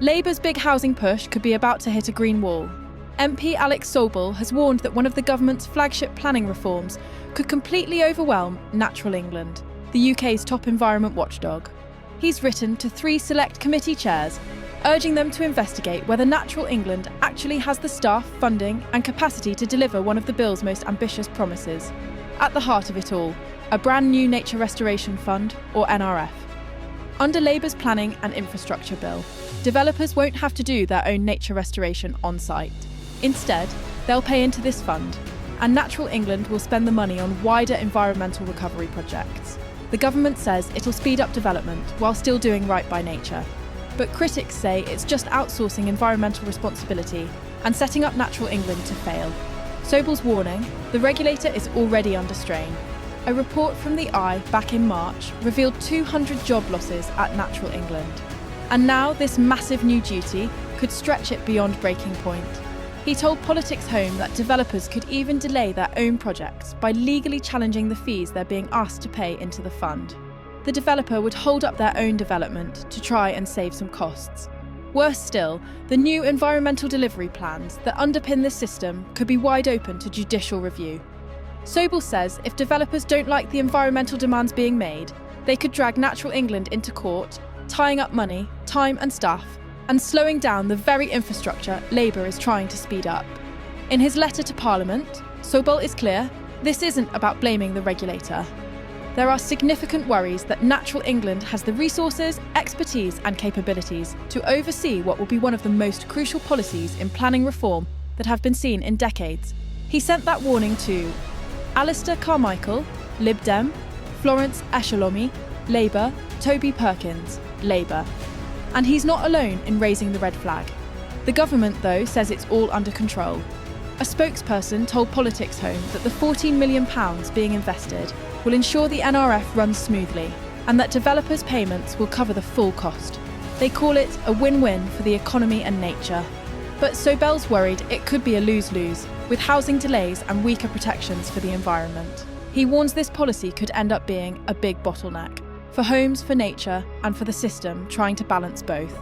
Labour's big housing push could be about to hit a green wall. MP Alex Sobel has warned that one of the government's flagship planning reforms could completely overwhelm Natural England, the UK's top environment watchdog. He's written to 3 select committee chairs, urging them to investigate whether Natural England actually has the staff, funding and capacity to deliver one of the bill's most ambitious promises. At the heart of it all, a brand new Nature Restoration Fund, or NRF. Under Labour's Planning and Infrastructure Bill, developers won't have to do their own nature restoration on site. Instead, they'll pay into this fund, and Natural England will spend the money on wider environmental recovery projects. The government says it'll speed up development while still doing right by nature. But critics say it's just outsourcing environmental responsibility and setting up Natural England to fail. Sobel's warning, the regulator is already under strain. A report from the Eye back in March revealed 200 job losses at Natural England. And now this massive new duty could stretch it beyond breaking point. He told Politics Home that developers could even delay their own projects by legally challenging the fees they're being asked to pay into the fund. The developer would hold up their own development to try and save some costs. Worse still, the new environmental delivery plans that underpin this system could be wide open to judicial review. Sobel says if developers don't like the environmental demands being made, they could drag Natural England into court, tying up money, time and staff, and slowing down the very infrastructure Labour is trying to speed up. In his letter to Parliament, Sobel is clear, this isn't about blaming the regulator. There are significant worries that Natural England has the resources, expertise and capabilities to oversee what will be one of the most crucial policies in planning reform that have been seen in decades. He sent that warning to Alistair Carmichael, Lib Dem, Florence Eshalomi, Labour, Toby Perkins, Labour. And he's not alone in raising the red flag. The government, though, says it's all under control. A spokesperson told Politics Home that the £14 million being invested will ensure the NRF runs smoothly and that developers' payments will cover the full cost. They call it a win-win for the economy and nature. But Sobel's worried it could be a lose-lose, with housing delays and weaker protections for the environment. He warns this policy could end up being a big bottleneck for homes, for nature, and for the system trying to balance both.